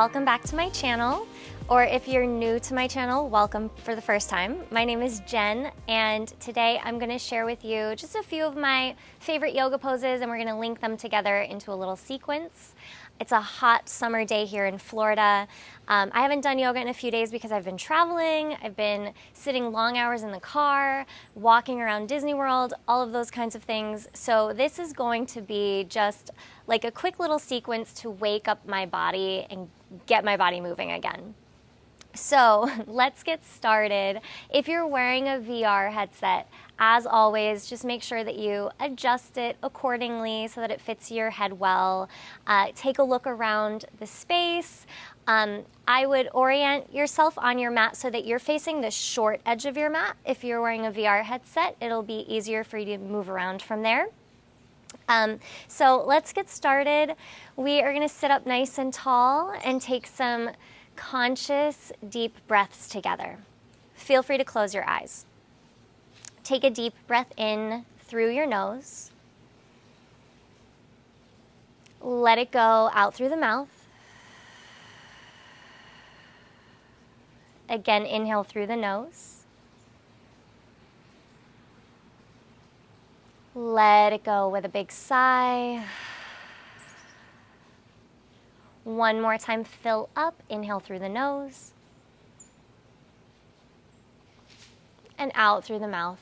welcome back to my channel. Or if you're new to my channel, welcome for the first time. My name is Jen, and today I'm gonna share with you just a few of my favorite yoga poses, and we're gonna link them together into a little sequence. It's a hot summer day here in Florida. I haven't done yoga in a few days because I've been traveling, I've been sitting long hours in the car, walking around Disney World, all of those kinds of things. So this is going to be just like a quick little sequence to wake up my body and get my body moving again. So let's get started. If you're wearing a VR headset, as always, just make sure that you adjust it accordingly so that it fits your head well. Take a look around the space. I would orient yourself on your mat so that you're facing the short edge of your mat. If you're wearing a VR headset, it'll be easier for you to move around from there. So let's get started. We are going to sit up nice and tall and take some conscious, deep breaths together. Feel free to close your eyes. Take a deep breath in through your nose. Let it go out through the mouth. Again, inhale through the nose. Let it go with a big sigh. One more time, fill up, inhale through the nose. And out through the mouth.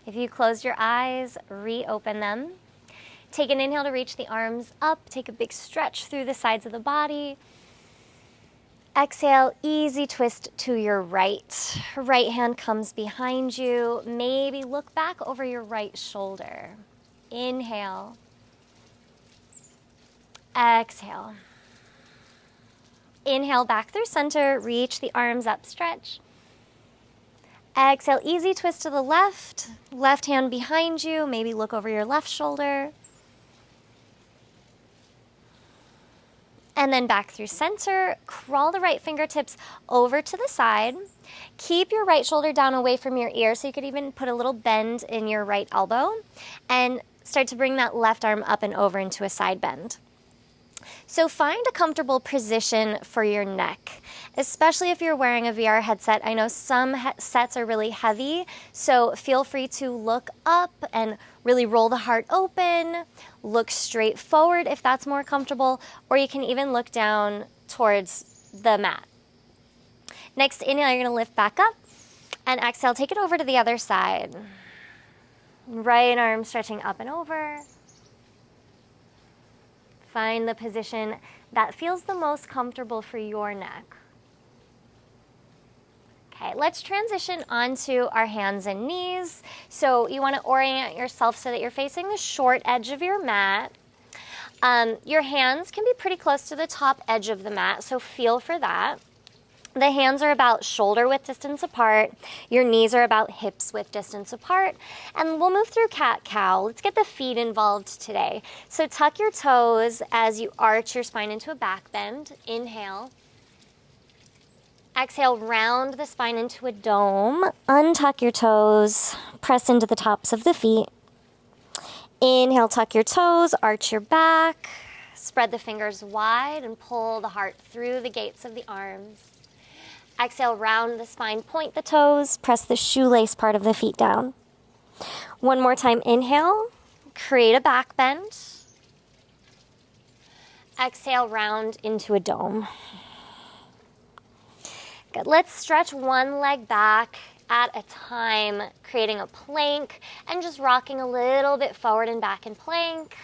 If you close your eyes, reopen them. Take an inhale to reach the arms up. Take a big stretch through the sides of the body. Exhale, easy twist to your right. Right hand comes behind you. Maybe look back over your right shoulder. Inhale. Exhale. Inhale back through center, reach the arms up, stretch. Exhale, easy twist to the left. Left hand behind you, maybe look over your left shoulder. And then back through center, crawl the right fingertips over to the side. Keep your right shoulder down away from your ear, so you could even put a little bend in your right elbow. And start to bring that left arm up and over into a side bend. So find a comfortable position for your neck, especially if you're wearing a VR headset. I know some sets are really heavy, so feel free to look up and really roll the heart open, look straight forward if that's more comfortable, or you can even look down towards the mat. Next inhale, you're going to lift back up, and exhale, take it over to the other side. Right arm stretching up and over. Find the position that feels the most comfortable for your neck. Okay, let's transition onto our hands and knees. So you want to orient yourself so that you're facing the short edge of your mat. Your hands can be pretty close to the top edge of the mat, so feel for that. The hands are about shoulder width distance apart. Your knees are about hips width distance apart. And we'll move through cat-cow. Let's get the feet involved today. So tuck your toes as you arch your spine into a back bend. Inhale. Exhale, round the spine into a dome. Untuck your toes. Press into the tops of the feet. Inhale, tuck your toes, arch your back. Spread the fingers wide and pull the heart through the gates of the arms. Exhale, round the spine, point the toes, press the shoelace part of the feet down. One more time, inhale, create a back bend. Exhale, round into a dome. Good, let's stretch one leg back at a time, creating a plank and just rocking a little bit forward and back in plank.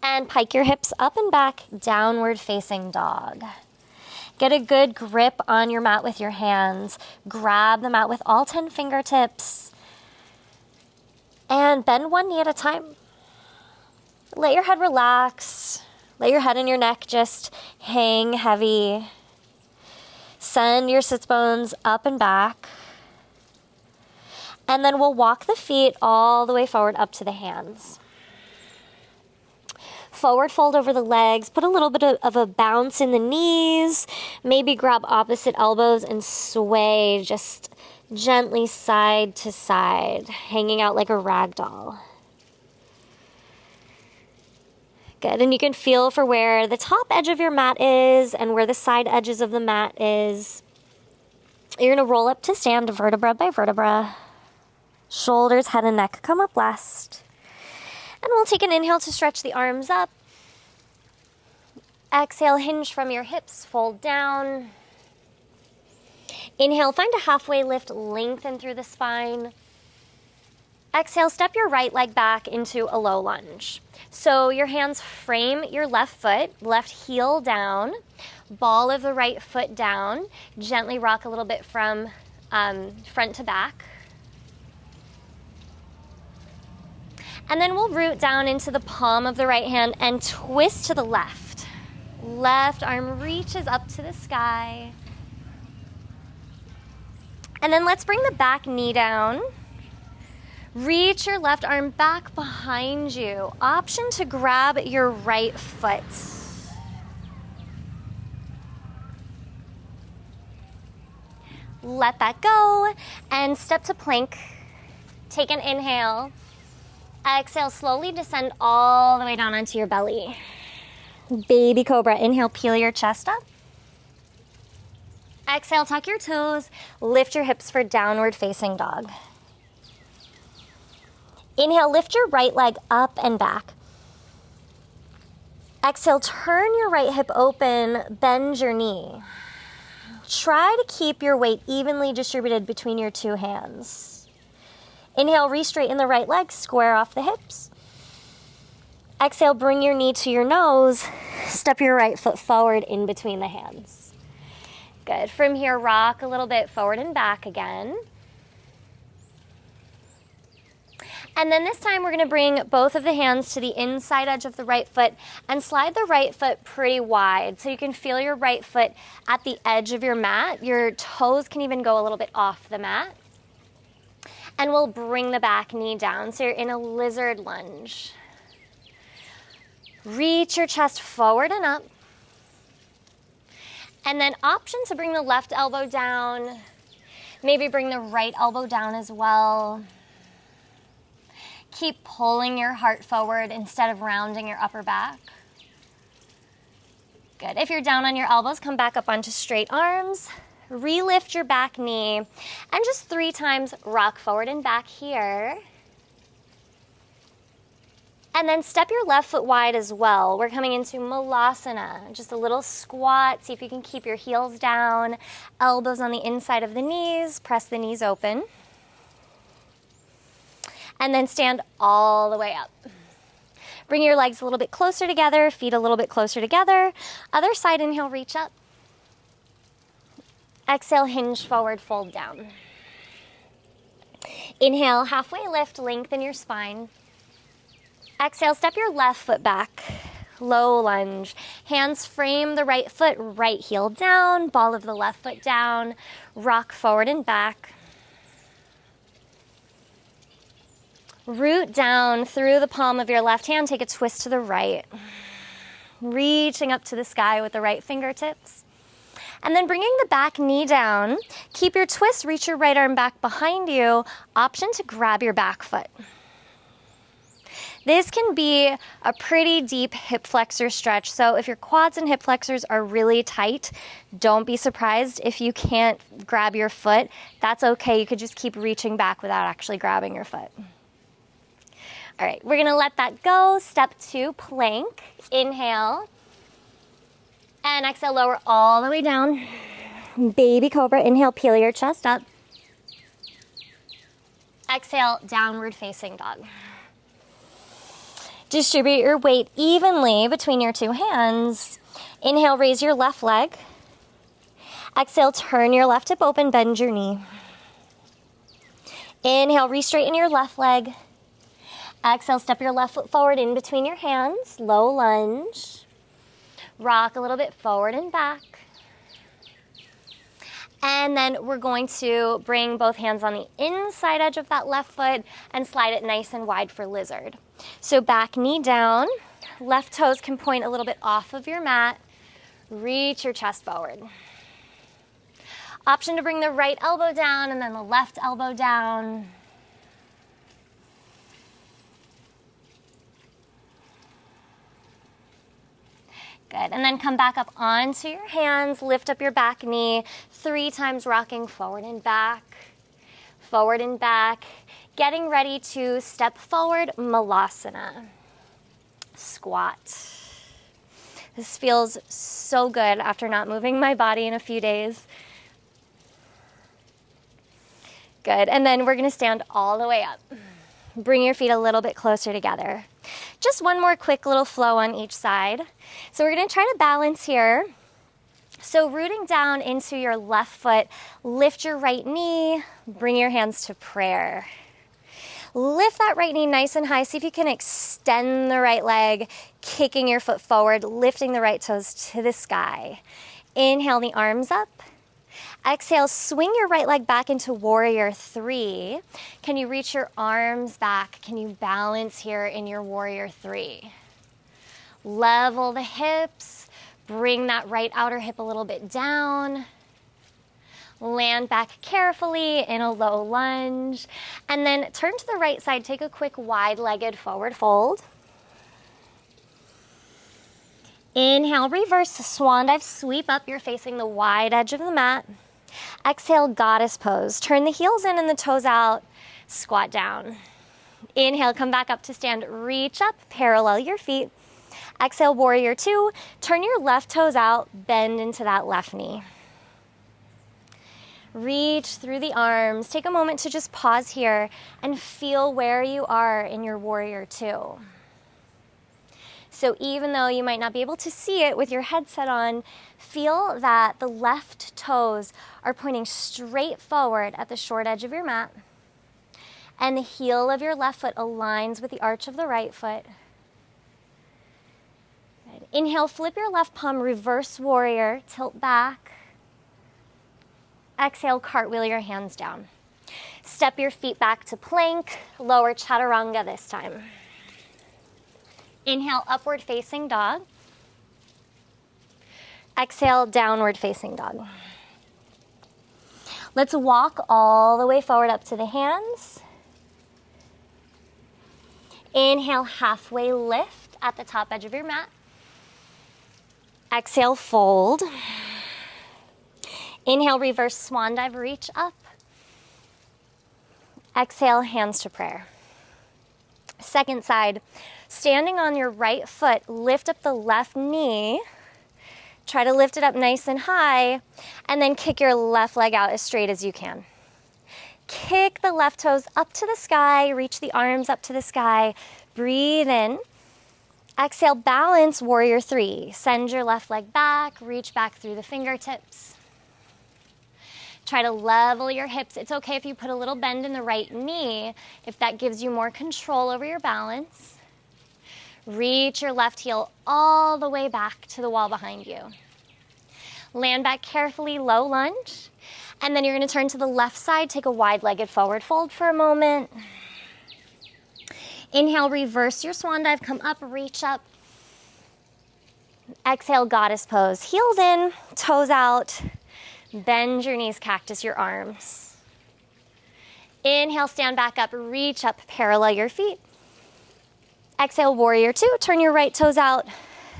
And pike your hips up and back, downward facing dog. Get a good grip on your mat with your hands. Grab the mat with all 10 fingertips. And bend one knee at a time. Let your head relax. Let your head and your neck just hang heavy. Send your sits bones up and back. And then we'll walk the feet all the way forward up to the hands. Forward fold over the legs, put a little bit of a bounce in the knees, maybe grab opposite elbows and sway just gently side to side, hanging out like a rag doll. Good, and you can feel for where the top edge of your mat is and where the side edges of the mat is. You're gonna roll up to stand vertebra by vertebra. Shoulders, head, and neck come up last. And we'll take an inhale to stretch the arms up. Exhale, hinge from your hips, fold down. Inhale, find a halfway lift, lengthen through the spine. Exhale, step your right leg back into a low lunge. So your hands frame your left foot, left heel down, ball of the right foot down. Gently rock a little bit from front to back. And then we'll root down into the palm of the right hand and twist to the left. Left arm reaches up to the sky. And then let's bring the back knee down. Reach your left arm back behind you. Option to grab your right foot. Let that go and step to plank. Take an inhale. Exhale, slowly descend all the way down onto your belly. Baby cobra. Inhale, peel your chest up. Exhale, tuck your toes. Lift your hips for downward facing dog. Inhale, lift your right leg up and back. Exhale, turn your right hip open, bend your knee. Try to keep your weight evenly distributed between your two hands. Inhale, re-straighten the right leg, square off the hips. Exhale, bring your knee to your nose. Step your right foot forward in between the hands. Good. From here, rock a little bit forward and back again. And then this time we're going to bring both of the hands to the inside edge of the right foot and slide the right foot pretty wide so you can feel your right foot at the edge of your mat. Your toes can even go a little bit off the mat. And we'll bring the back knee down. So you're in a lizard lunge. Reach your chest forward and up. And then option to bring the left elbow down. Maybe bring the right elbow down as well. Keep pulling your heart forward instead of rounding your upper back. Good. If you're down on your elbows, come back up onto straight arms. Relift your back knee. And just 3 times rock forward and back here. And then step your left foot wide as well. We're coming into Malasana. Just a little squat. See if you can keep your heels down. Elbows on the inside of the knees. Press the knees open. And then stand all the way up. Bring your legs a little bit closer together, feet a little bit closer together. Other side, inhale, reach up. Exhale, hinge forward, fold down. Inhale, halfway lift, lengthen your spine. Exhale, step your left foot back. Low lunge. Hands frame the right foot, right heel down, ball of the left foot down. Rock forward and back. Root down through the palm of your left hand. Take a twist to the right. Reaching up to the sky with the right fingertips. And then bringing the back knee down. Keep your twist. Reach your right arm back behind you. Option to grab your back foot. This can be a pretty deep hip flexor stretch. So if your quads and hip flexors are really tight, don't be surprised if you can't grab your foot. That's okay. You could just keep reaching back without actually grabbing your foot. All right, we're gonna let that go. Step 2, plank. Inhale. And exhale, lower all the way down. Baby cobra. Inhale, peel your chest up. Exhale, downward facing dog. Distribute your weight evenly between your two hands. Inhale, raise your left leg. Exhale, turn your left hip open, bend your knee. Inhale, re-straighten your left leg. Exhale, step your left foot forward in between your hands, low lunge. Rock a little bit forward and back. And then we're going to bring both hands on the inside edge of that left foot and slide it nice and wide for lizard. So back knee down, left toes can point a little bit off of your mat. Reach your chest forward. Option to bring the right elbow down and then the left elbow down. Good, and then come back up onto your hands, lift up your back knee, 3 times rocking forward and back, getting ready to step forward, Malasana, squat. This feels so good after not moving my body in a few days. Good, and then we're gonna stand all the way up. Bring your feet a little bit closer together. Just one more quick little flow on each side. So we're gonna try to balance here. So rooting down into your left foot, lift your right knee, bring your hands to prayer. Lift that right knee nice and high. See if you can extend the right leg, kicking your foot forward, lifting the right toes to the sky. Inhale the arms up. Exhale, swing your right leg back into Warrior 3. Can you reach your arms back? Can you balance here in your Warrior 3? Level the hips. Bring that right outer hip a little bit down. Land back carefully in a low lunge. And then turn to the right side. Take a quick wide-legged forward fold. Inhale, reverse swan dive, sweep up. You're facing the wide edge of the mat. Exhale, goddess pose. Turn the heels in and the toes out. Squat down. Inhale, come back up to stand. Reach up, parallel your feet. Exhale, Warrior 2. Turn your left toes out, bend into that left knee. Reach through the arms. Take a moment to just pause here and feel where you are in your Warrior 2. So even though you might not be able to see it with your headset on, feel that the left toes are pointing straight forward at the short edge of your mat, and the heel of your left foot aligns with the arch of the right foot. Good. Inhale, flip your left palm, reverse warrior, tilt back. Exhale, cartwheel your hands down. Step your feet back to plank, lower chaturanga this time. Inhale, upward facing dog. Exhale, downward facing dog. Let's walk all the way forward up to the hands. Inhale, halfway lift at the top edge of your mat. Exhale, fold. Inhale, reverse swan dive, reach up. Exhale, hands to prayer. Second side, standing on your right foot, lift up the left knee. Try to lift it up nice and high, and then kick your left leg out as straight as you can. Kick the left toes up to the sky, reach the arms up to the sky. Breathe in. Exhale, balance, Warrior 3. Send your left leg back, reach back through the fingertips. Try to level your hips. It's okay if you put a little bend in the right knee, if that gives you more control over your balance. Reach your left heel all the way back to the wall behind you. Land back carefully, low lunge. And then you're going to turn to the left side, take a wide-legged forward fold for a moment. Inhale, reverse your swan dive, come up, reach up. Exhale, goddess pose. Heels in, toes out. Bend your knees, cactus your arms. Inhale, stand back up, reach up, parallel your feet. Exhale, Warrior 2, turn your right toes out,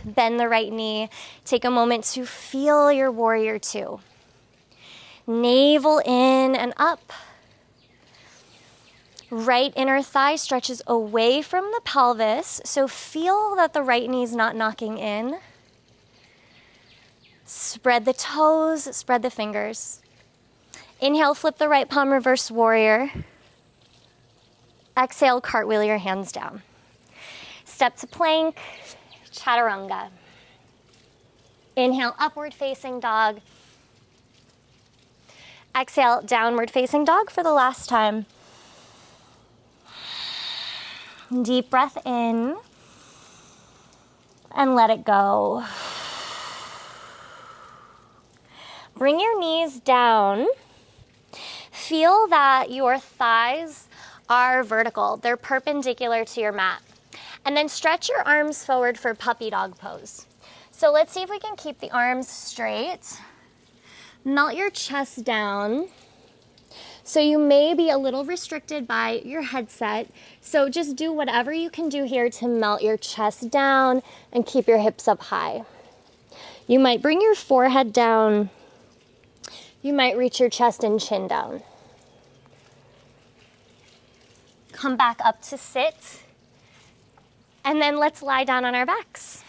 bend the right knee. Take a moment to feel your Warrior 2. Navel in and up. Right inner thigh stretches away from the pelvis, so feel that the right knee's not knocking in. Spread the toes, spread the fingers. Inhale, flip the right palm, reverse warrior. Exhale, cartwheel your hands down. Step to plank, chaturanga. Inhale, upward facing dog. Exhale, downward facing dog for the last time. Deep breath in and let it go. Bring your knees down. Feel that your thighs are vertical. They're perpendicular to your mat. And then stretch your arms forward for puppy dog pose. So let's see if we can keep the arms straight. Melt your chest down. So you may be a little restricted by your headset. So just do whatever you can do here to melt your chest down and keep your hips up high. You might bring your forehead down. You might reach your chest and chin down. Come back up to sit. And then let's lie down on our backs.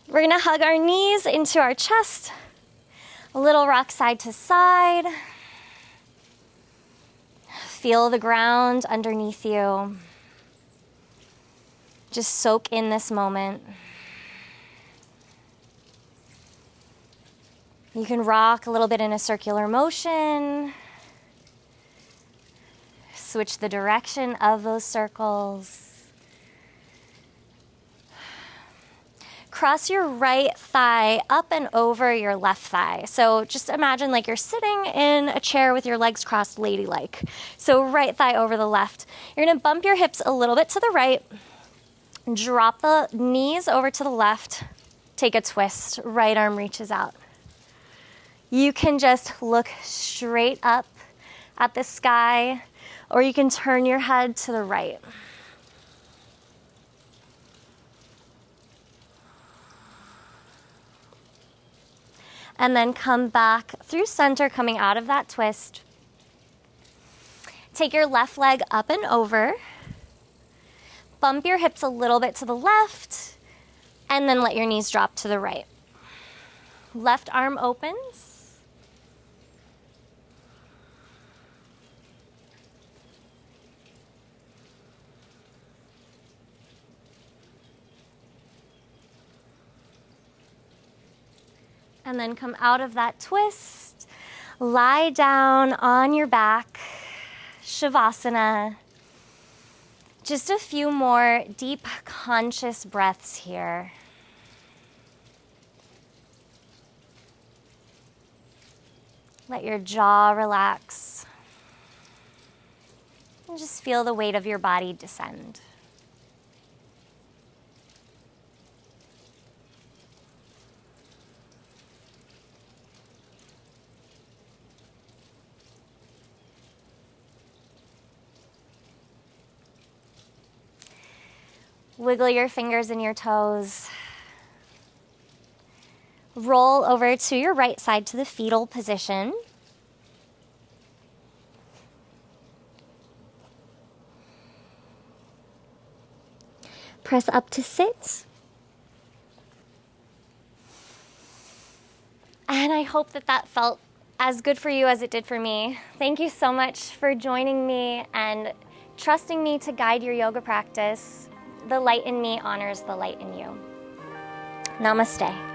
We're gonna hug our knees into our chest. A little rock side to side. Feel the ground underneath you. Just soak in this moment. You can rock a little bit in a circular motion. Switch the direction of those circles. Cross your right thigh up and over your left thigh. So just imagine like you're sitting in a chair with your legs crossed ladylike. So right thigh over the left. You're gonna bump your hips a little bit to the right. Drop the knees over to the left. Take a twist. Right arm reaches out. You can just look straight up at the sky, or you can turn your head to the right. And then come back through center, coming out of that twist. Take your left leg up and over. Bump your hips a little bit to the left, and then let your knees drop to the right. Left arm opens. And then come out of that twist, lie down on your back, Shavasana. Just a few more deep, conscious breaths here. Let your jaw relax. And just feel the weight of your body descend. Wiggle your fingers and your toes. Roll over to your right side to the fetal position. Press up to sit. And I hope that that felt as good for you as it did for me. Thank you so much for joining me and trusting me to guide your yoga practice. The light in me honors the light in you. Namaste.